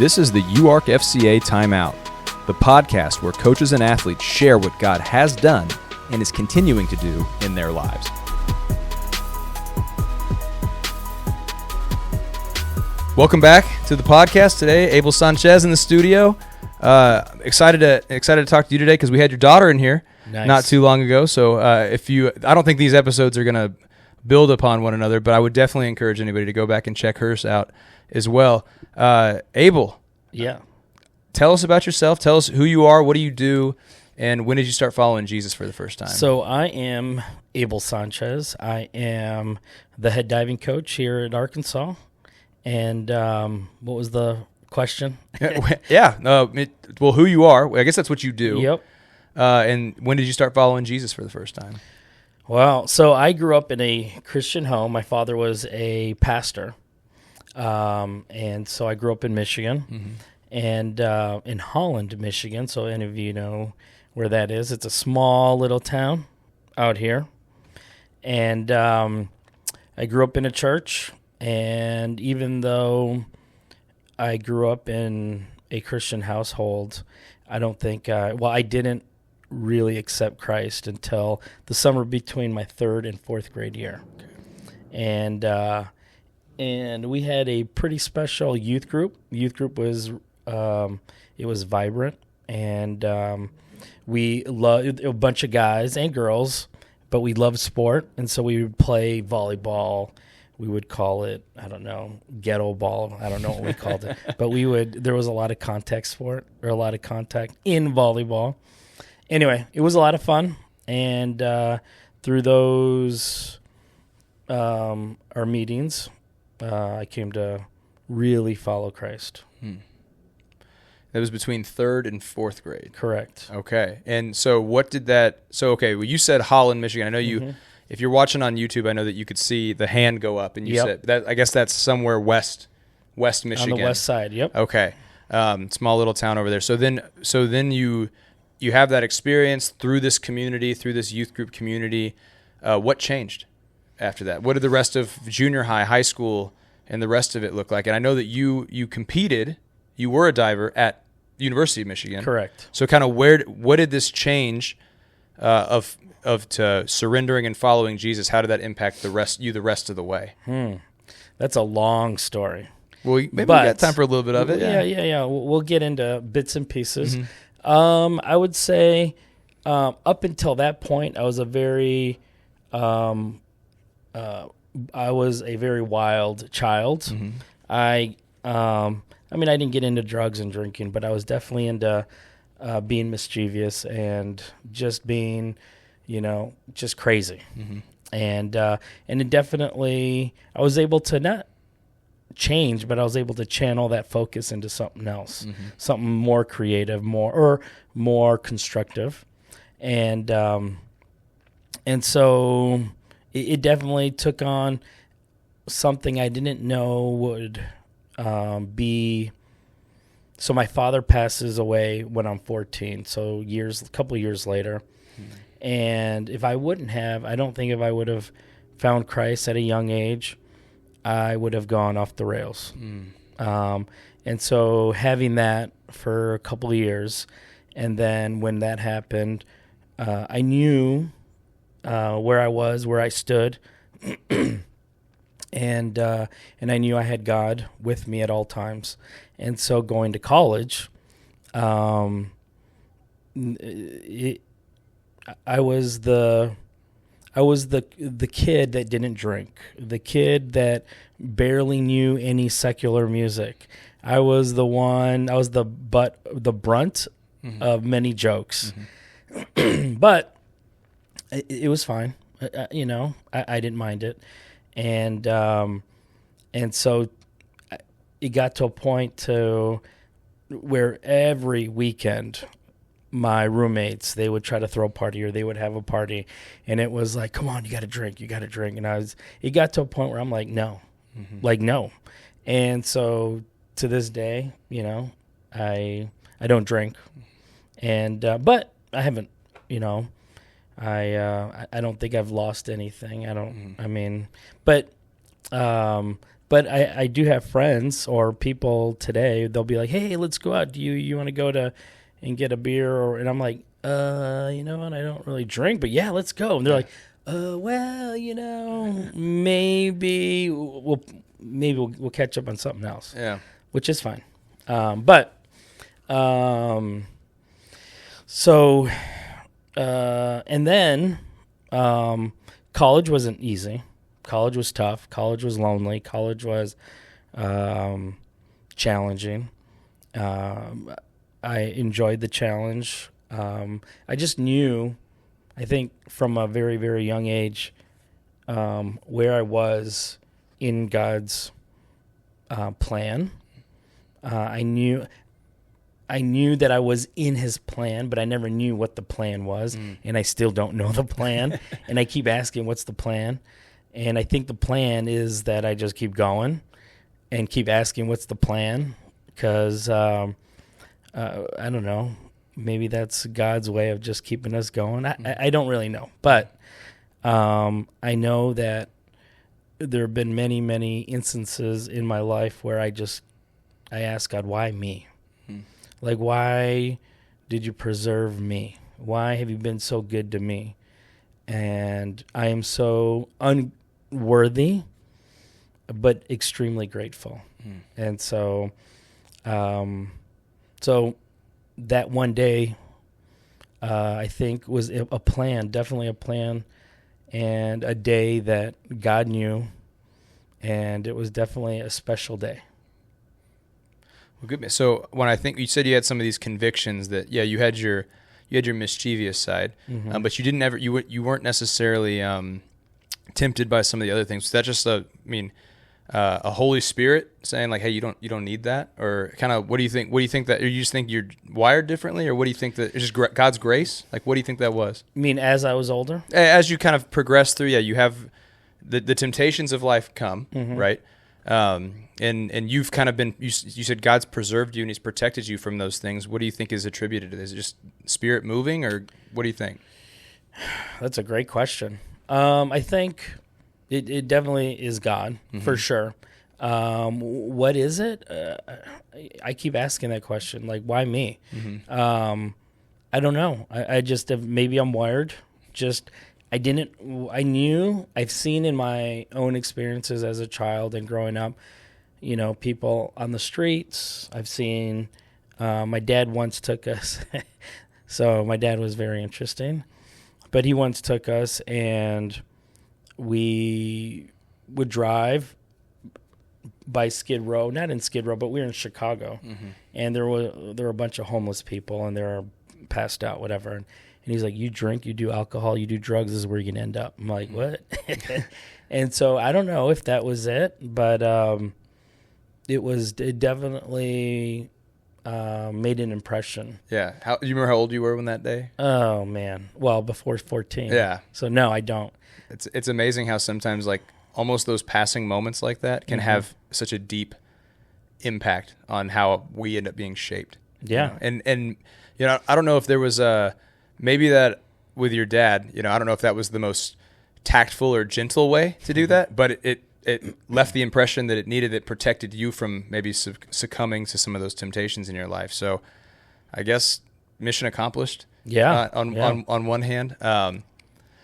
This is the UARKFCA Timeout, the podcast where coaches and athletes share what God has done and is continuing to do in their lives. Welcome back to the podcast today. Abel Sanchez in the studio. Excited to talk to you today because we had your daughter in here not too long ago. So I don't think these episodes are going to build upon one another, but I would definitely encourage anybody to go back and check hers out as well. Abel, tell us about yourself. Tell us who you are, what do you do, and when did you start following Jesus for the first time? So I am Abel Sanchez. I am the head diving coach here at Arkansas. And what was the question? Well, who you are. I guess that's what you do. Yep. And when did you start following Jesus for the first time? Well, so I grew up in a Christian home. My father was a pastor. And so I grew up in Michigan and in Holland, Michigan. So any of you know where that is. It's a small little town out here. And I grew up in a church. And even though I grew up in a Christian household, I didn't really accept Christ until the summer between my third and fourth grade year. Okay. And we had a pretty special youth group. Youth group was it was vibrant, and we loved a bunch of guys and girls, but we loved sport, and so we would play volleyball. We would call it, I don't know, ghetto ball. I don't know what we called it. But there was a lot of contact in volleyball. Anyway, it was a lot of fun. And through those, our meetings, I came to really follow Christ. That was between third and fourth grade. Correct. Okay. And so you said Holland, Michigan. I know you... If you're watching on YouTube, I know that you could see the hand go up, and you said that. I guess that's somewhere west Michigan. On the west side, yep. Okay, small little town over there. So then you have that experience through this community, through this youth group community. What changed after that? What did the rest of junior high school, and the rest of it look like? And I know that you competed. You were a diver at University of Michigan. Correct. So kind of what did this change to surrendering and following Jesus? How did that impact the rest of the way? That's a long story. Well, maybe we got time for a little bit of it. Yeah. We'll get into bits and pieces. I would say up until that point, I was a very wild child. I didn't get into drugs and drinking, but I was definitely into being mischievous and just being, just crazy. And it definitely, I was able to not change, but I was able to channel that focus into something else, something more creative, more constructive. And so it definitely took on something I didn't know would be. So my father passes away when I'm 14, so a couple of years later. And if I don't think if I would have found Christ at a young age, I would have gone off the rails. And so having that for a couple of years, and then when that happened, I knew where I was, where I stood, and I knew I had God with me at all times. And so going to college, I was the kid that didn't drink, the kid that barely knew any secular music. I was the brunt of many jokes. But it was fine. I didn't mind it. And so it got to a point to where every weekend my roommates, they would try to throw a party, or they would have a party, and it was like, come on, you got to drink. And it got to a point where I'm like, no, no. And so to this day, I don't drink, and, but I haven't, I don't think I've lost anything. But But I do have friends or people today, they'll be like, hey, let's go out. Do you want to go to and get a beer? And I'm like, you know what? I don't really drink, but yeah, let's go. And they're like, well, you know, maybe we'll catch up on something else. Yeah. Which is fine. And then college wasn't easy. College was tough. College was lonely. College was challenging. I enjoyed the challenge. I just knew, I think from a very, very young age, where I was in God's plan. I knew that I was in his plan, but I never knew what the plan was, and I still don't know the plan. And I keep asking, what's the plan? And I think the plan is that I just keep going and keep asking, what's the plan? Because, I don't know, maybe that's God's way of just keeping us going. I don't really know. But I know that there have been many, many instances in my life where I ask God, why me? Like, why did you preserve me? Why have you been so good to me? And I am so unworthy, but extremely grateful. And so, so that one day, I think was a plan, definitely a plan, and a day that God knew, and it was definitely a special day. Well, good. So when I think you said you had some of these convictions that, yeah, you had your mischievous side, but you didn't ever, you weren't necessarily tempted by some of the other things. Was that just a Holy Spirit saying like, hey, you don't need that, or kind of what do you think? What do you think that? Or you just think you're wired differently, or what do you think that it's just God's grace? Like, what do you think that was? You mean as I was older? As you kind of progress through, you have the temptations of life come, right? And you've kind of been, you said God's preserved you and he's protected you from those things. What do you think is attributed to this? Is it just Spirit moving, or what do you think? That's a great question. I think it definitely is God, for sure. What is it? I keep asking that question, like, why me? I don't know. I just have, maybe I'm wired. I've seen in my own experiences as a child and growing up, you know, people on the streets. I've seen, my dad once took us, so my dad was very interesting, but he once took us and we would drive by Skid Row, not in Skid Row, but we were in Chicago, and there were a bunch of homeless people and they were passed out, whatever. And he's like, you drink, you do alcohol, you do drugs, this is where you're going to end up. I'm like, what? And so I don't know if that was it, but it definitely made an impression. Yeah. Do you remember how old you were when that day? Oh, man. Well, before 14. Yeah. So, no, I don't. It's amazing how sometimes, like, almost those passing moments like that can have such a deep impact on how we end up being shaped. Yeah. You know? And you know, I don't know if there was maybe that with your dad, you know, I don't know if that was the most tactful or gentle way to do that, but it left the impression that it protected you from maybe succumbing to some of those temptations in your life. So I guess mission accomplished. Yeah. On one hand.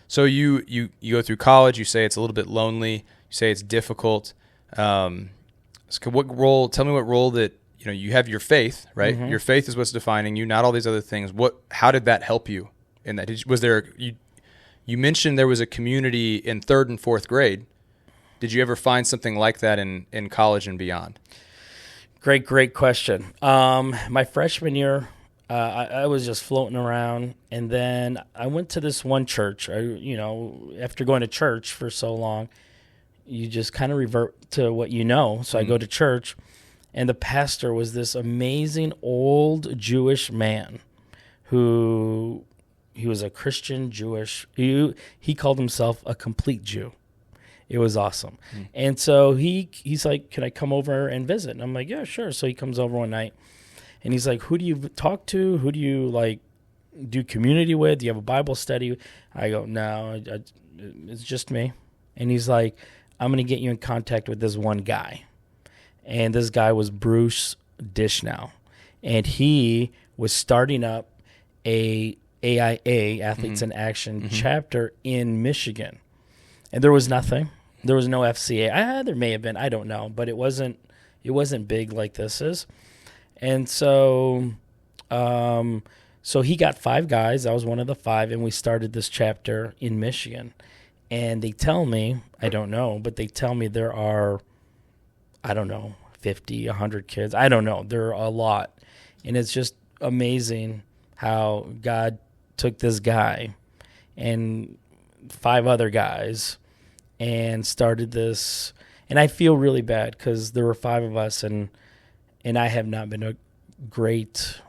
So you go through college, you say it's a little bit lonely, you say it's difficult. So tell me what role that, you know, you have your faith, right? Your faith is what's defining you, not all these other things. How did that help you in that? You mentioned there was a community in 3rd and 4th grade. Did you ever find something like that in college and beyond? Great question. My freshman year, I was just floating around, and then I went to this one church. After going to church for so long, you just kind of revert to what you know. So I go to church, and the pastor was this amazing old Jewish man who he was a Christian Jewish. He called himself a complete Jew. It was awesome. And so he's like, can I come over and visit? And I'm like, yeah, sure. So he comes over one night, and he's like, who do you talk to? Who do you, like, do community with? Do you have a Bible study? I go, no, it's just me. And he's like, I'm going to get you in contact with this one guy. And this guy was Bruce Dishnow. And he was starting up a AIA, Athletes in Action, chapter in Michigan. And there was nothing. There was no FCA. There may have been. I don't know. But it wasn't big like this is. And so so he got 5 guys. I was one of the 5. And we started this chapter in Michigan. And they tell me, I don't know, but they tell me there are, I don't know, 50, 100 kids. I don't know. There are a lot. And it's just amazing how God took this guy and 5 other guys and started this. And I feel really bad because there were 5 of us, and I have not been a great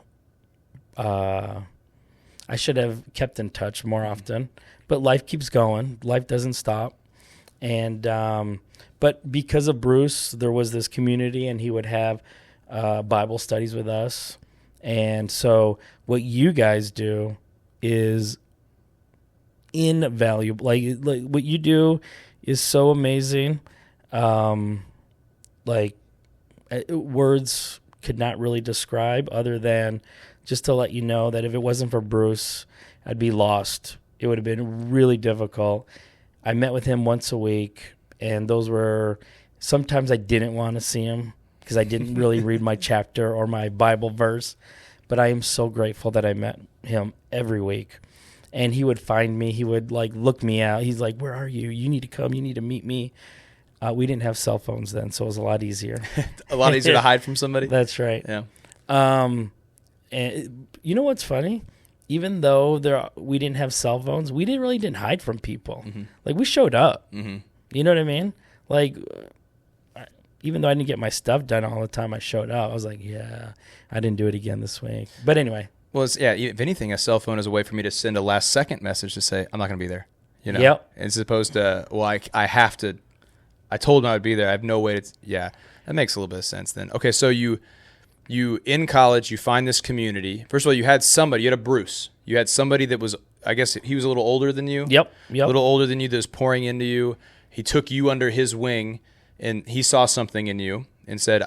I should have kept in touch more often. But life keeps going. Life doesn't stop. And but because of Bruce, there was this community, and he would have Bible studies with us. And so what you guys do is invaluable. Like what you do is so amazing. Words could not really describe, other than just to let you know that if it wasn't for Bruce, I'd be lost. It would have been really difficult. I met with him once a week, and those were sometimes I didn't want to see him because I didn't really read my chapter or my Bible verse, but I am so grateful that I met him every week. And he would find me. He would look me out. He's like, "Where are you? You need to come. You need to meet me." We didn't have cell phones then, so it was a lot easier. A lot easier to hide from somebody. That's right. Yeah. And you know what's funny? Even though we didn't have cell phones, we didn't hide from people. We showed up. You know what I mean? Even though I didn't get my stuff done all the time, I showed up. I was like, yeah, I didn't do it again this week. But anyway. Well, if anything, a cell phone is a way for me to send a last-second message to say, I'm not going to be there. You know? Yep. As opposed to, I have to, I told him I would be there. I have no way to, that makes a little bit of sense then. Okay, so you in college, you find this community. First of all, you had a Bruce. You had somebody that was, I guess he was a little older than you. Yep. A little older than you that was pouring into you. He took you under his wing, and he saw something in you and said,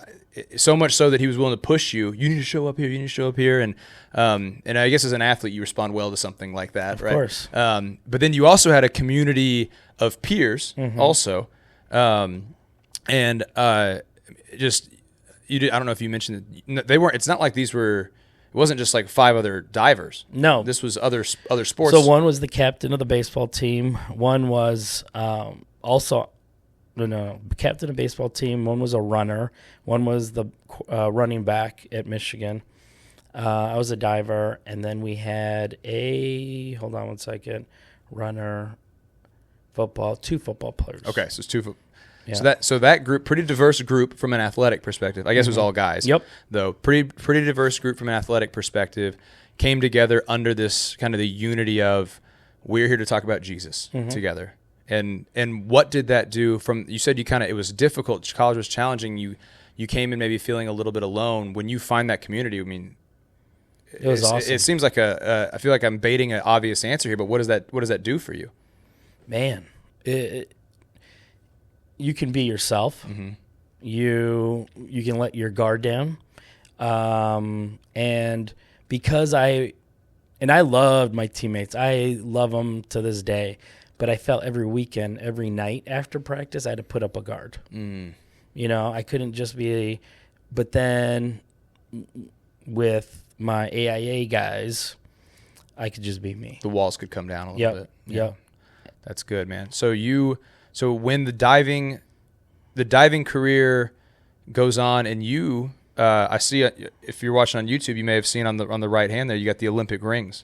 so much so that he was willing to push you. You need to show up here. You need to show up here. And I guess as an athlete, you respond well to something like that, right? Of course. But then you also had a community of peers also. I don't know if you mentioned it. They weren't. It's not like these were. It wasn't just like 5 other divers. No, this was other sports. So one was the captain of the baseball team. One was captain of the baseball team. One was a runner. One was the running back at Michigan. I was a diver, and then we had runner, football, 2 football players. Okay, so it's 2. Yeah. So that group, pretty diverse group from an athletic perspective. I guess it was all guys. Yep. Though pretty diverse group from an athletic perspective came together under this kind of the unity of we're here to talk about Jesus together. And what did that do from? You said it was difficult. College was challenging. You came in maybe feeling a little bit alone. When you find that community, I mean, it was awesome. It seems like I feel like I'm baiting an obvious answer here, but what does that do for you? Man, you can be yourself. You can let your guard down. And because I loved my teammates. I love them to this day. But I felt every weekend, every night after practice, I had to put up a guard. You know, I couldn't just be but then with my AIA guys, I could just be me. The walls could come down a little bit. Yeah. That's good, man. So when the diving career goes on, and you, I see if you're watching on YouTube, you may have seen on the right hand there, you got the Olympic rings.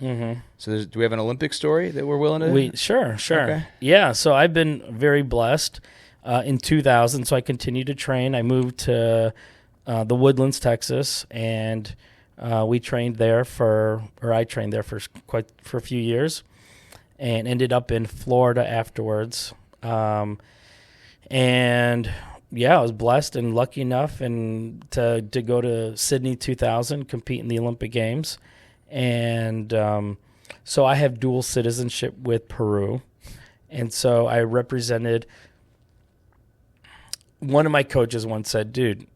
So do we have an Olympic story that we're willing to? Sure. Okay. Yeah. So I've been very blessed. In 2000, so I continued to train. I moved to the Woodlands, Texas, and I trained there for a few years, and ended up in Florida afterwards. And I was blessed and lucky enough to go to Sydney 2000, compete in the Olympic Games. And so I have dual citizenship with Peru. And so I represented one of my coaches once said, dude,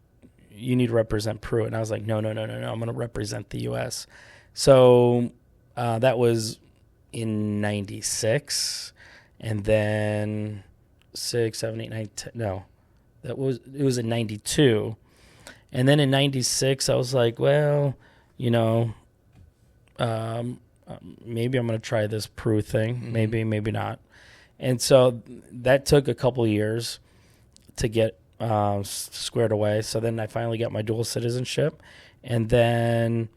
you need to represent Peru. And I was like, no, I'm going to represent the U.S. So that was in 96. And then 6, 7, 8, 9, 10. No, it was in 92. And then in 96, I was like, well, maybe I'm going to try this Peru thing. Maybe not. And so that took a couple years to get squared away. So then I finally got my dual citizenship. And then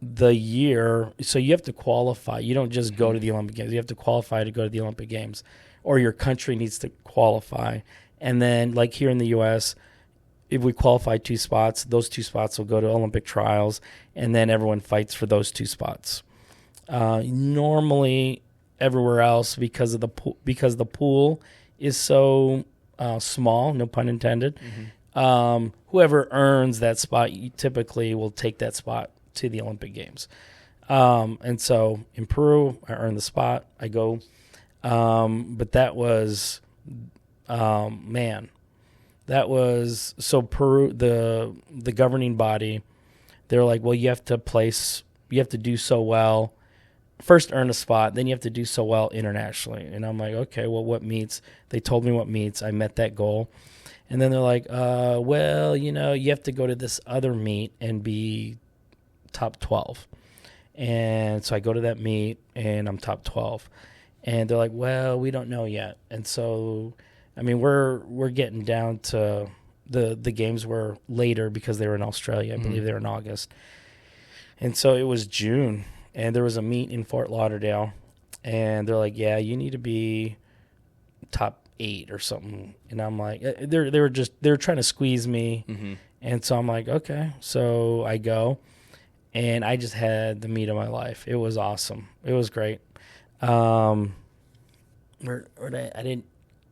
the year, so you have to qualify. You don't just go to the Olympic Games. You have to qualify to go to the Olympic Games, or your country needs to qualify. And then, like here in the U.S., if we qualify 2 spots, those 2 spots will go to Olympic trials, and then everyone fights for those 2 spots. Normally, everywhere else, because the pool is so small, no pun intended, whoever earns that spot, you typically will take that spot to the Olympic Games. And so in Peru, I earned the spot. I go. But that was, that was, so Peru, the governing body, they're like, well, you have to do so well. First earn a spot, then you have to do so well internationally. And I'm like, okay, well, what meets? They told me what meets. I met that goal. And then they're like, well, you have to go to this other meet and be top 12. And so I go to that meet, and I'm top 12. And they're like, well, we don't know yet. And so, I mean, we're getting down to the games were later because they were in Australia. I believe they were in August. And so it was June. And there was a meet in Fort Lauderdale, and they're like, yeah, you need to be top 8 or something. And I'm like, they were trying to squeeze me. And so I'm like, okay. So I go, and I just had the meet of my life. It was awesome. It was great. I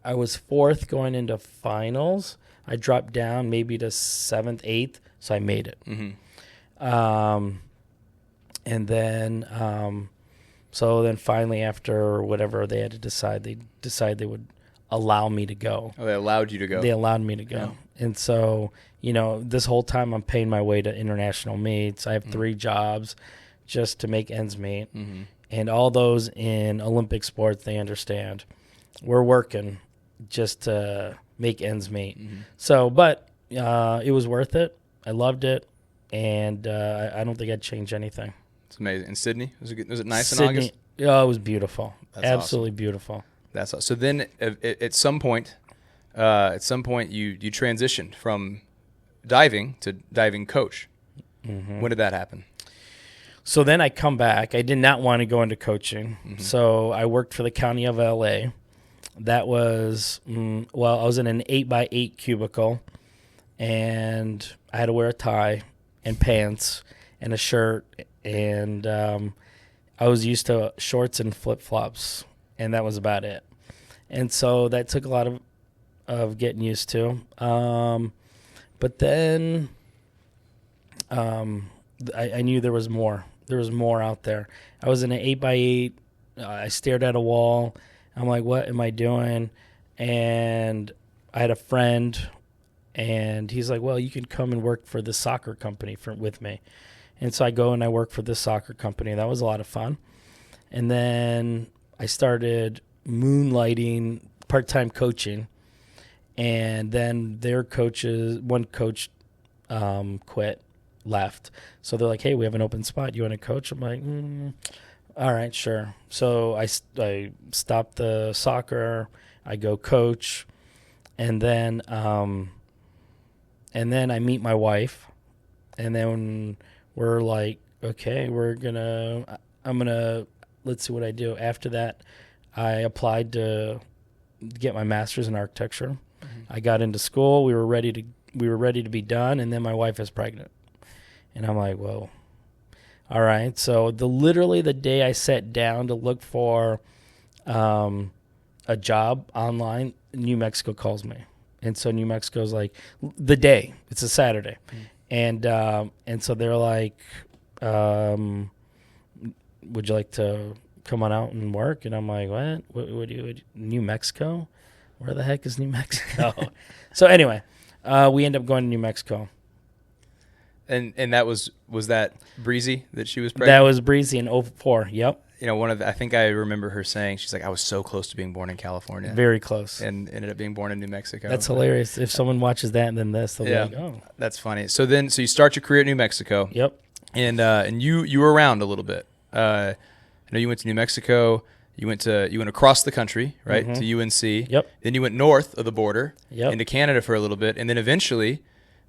was 4th going into finals. I dropped down maybe to 7th, 8th, so I made it. And then, so then finally, after whatever they had to decide, they would allow me to go. Oh, they allowed you to go. They allowed me to go. Yeah. And so, this whole time I'm paying my way to international meets. I have 3 jobs just to make ends meet. And all those in Olympic sports, they understand. We're working just to make ends meet. So, but it was worth it. I loved it. And I don't think I'd change anything. It's amazing. In Sydney? Was it nice Sydney, in August? Oh, it was beautiful. That's absolutely awesome. Beautiful. That's awesome. So then at some point you transitioned from diving to diving coach. When did that happen? So then I come back. I did not want to go into coaching. So I worked for the county of LA. That was, I was in an 8x8 cubicle, and I had to wear a tie and pants and a shirt, and I was used to shorts and flip-flops, and that was about it. And so that took a lot of getting used to. But then I knew there was more. There was more out there. I was in an 8x8. I stared at a wall. I'm like, what am I doing? And I had a friend, and he's like, well, you can come and work for the soccer company with me. And so I go and I work for this soccer company. That was a lot of fun. And then I started moonlighting part-time coaching. And then one coach quit, left. So they're like, hey, we have an open spot. You want to coach? I'm like, all right, sure. So I stopped the soccer. I go coach. And then I meet my wife. And then we're like, okay, let's see what I do. After that, I applied to get my master's in architecture. I got into school. We were ready to be done, and then my wife is pregnant. And I'm like, whoa. All right. So literally the day I sat down to look for a job online, New Mexico calls me. And so New Mexico's like, the day, it's a Saturday. And so they're like, would you like to come on out and work? And I'm like, what do you, New Mexico? where the heck is New Mexico? So anyway, we end up going to New Mexico. And that was that Breezy that she was pregnant? That was Breezy in 2004. Yep. You know, I think I remember her saying, she's like, I was so close to being born in California. Very close. And ended up being born in New Mexico. That's hilarious. If someone watches that and then this, they'll be like, oh. That's funny. So you start your career at New Mexico. Yep. And you were around a little bit. I know you went to New Mexico. You went across the country, right, to UNC. Yep. Then you went north of the border into Canada for a little bit. And then eventually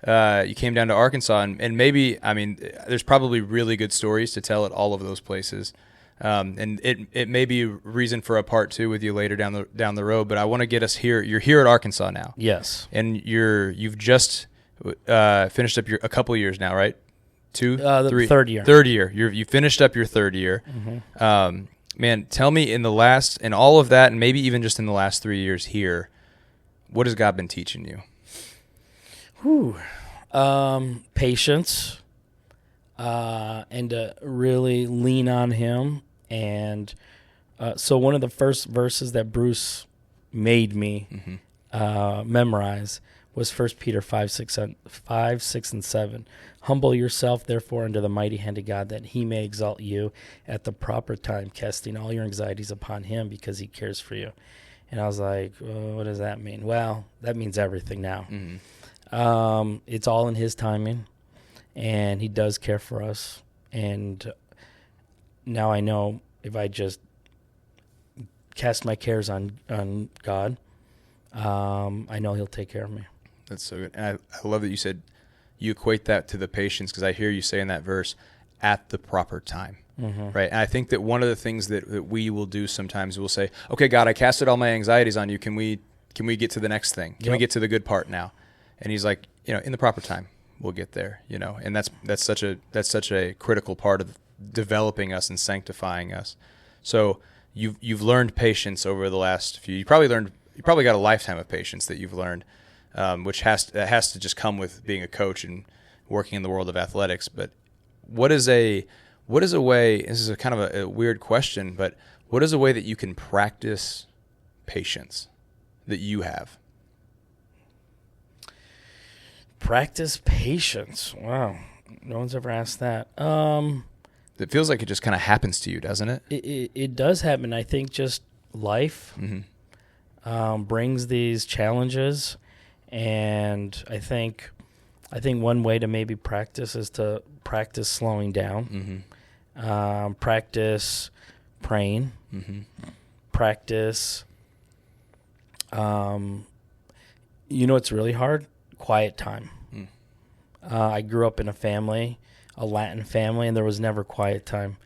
you came down to Arkansas. And maybe, I mean, there's probably really good stories to tell at all of those places. And it may be a reason for a part 2 with you later down the road. But I want to get us here. You're here at Arkansas now. Yes. And you've just finished up a couple of years now, right? 2, 3, third year. Third year. You finished up your third year. Man, tell me in all of that, and maybe even just in the last 3 years here, what has God been teaching you? Patience, and to really lean on Him. And so one of the first verses that Bruce made me memorize was 1 Peter 5, 6, and 7. Humble yourself, therefore, under the mighty hand of God, that He may exalt you at the proper time, casting all your anxieties upon Him because He cares for you. And I was like, what does that mean? Well, that means everything now. It's all in His timing, and He does care for us. And now I know if I just cast my cares on God, I know He'll take care of me. That's so good. And I love that you said you equate that to the patience, because I hear you say in that verse, at the proper time. Right? And I think that one of the things that we will do sometimes, we'll say, okay, God, I casted all my anxieties on you. Can we get to the next thing? Can we get to the good part now? And He's like, in the proper time, we'll get there, and that's such a critical part of developing us and sanctifying us. So you've learned patience over the last few. You probably got a lifetime of patience that you've learned, which has to just come with being a coach and working in the world of athletics. But what is a way? This is a kind of a weird question, but what is a way that you can practice patience that you have? Practice patience. Wow, no one's ever asked that. It feels like it just kind of happens to you, doesn't it? It does happen. I think just life brings these challenges, and I think one way to maybe practice is to practice slowing down, practice praying, practice. It's really hard. Quiet time. I grew up in a Latin family, and there was never quiet time.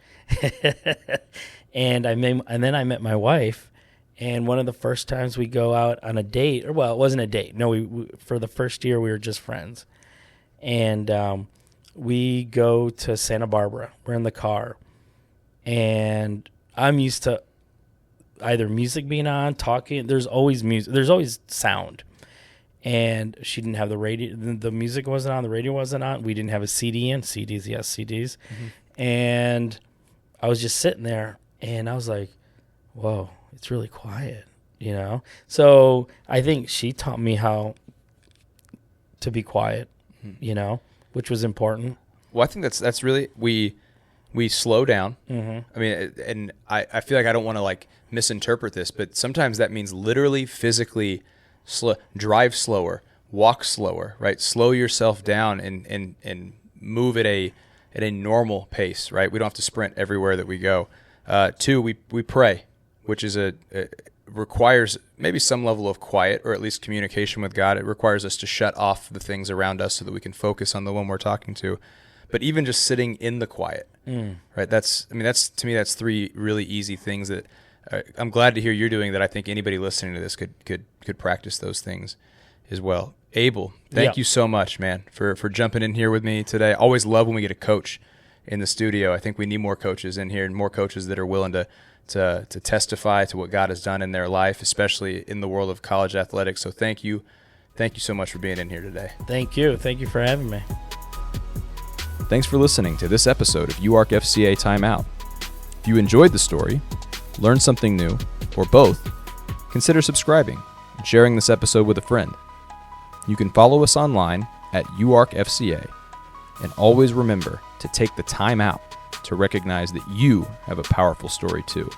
And then I met my wife, and one of the first times we go out on a date, it wasn't a date. No, we for the first year we were just friends, and we go to Santa Barbara. We're in the car, and I'm used to either music being on, talking. There's always music. There's always sound. And she didn't have the radio. The music wasn't on. The radio wasn't on. We didn't have a CD in. CDs, yes, CDs. And I was just sitting there, and I was like, whoa, it's really quiet, So I think she taught me how to be quiet, which was important. Well, I think that's really, we slow down. I mean, and I feel like I don't want to misinterpret this, but sometimes that means literally, physically drive slower, walk slower, right? Slow yourself down and move at a normal pace, right? We don't have to sprint everywhere that we go. 2, we pray, which is requires maybe some level of quiet, or at least communication with God. It requires us to shut off the things around us so that we can focus on the one we're talking to. But even just sitting in the quiet, right? That's to me, that's 3 really easy things that I'm glad to hear you're doing, that I think anybody listening to this could practice those things as well. Abel, thank you so much, man, for jumping in here with me today. I always love when we get a coach in the studio. I think we need more coaches in here, and more coaches that are willing to testify to what God has done in their life, especially in the world of college athletics. So thank you so much for being in here today. Thank you for having me. Thanks for listening to this episode of UARKFCA Timeout. If you enjoyed the story, learned something new, or both, consider subscribing and sharing this episode with a friend. You can follow us online at UARKFCA, and always remember to take the time out to recognize that you have a powerful story too.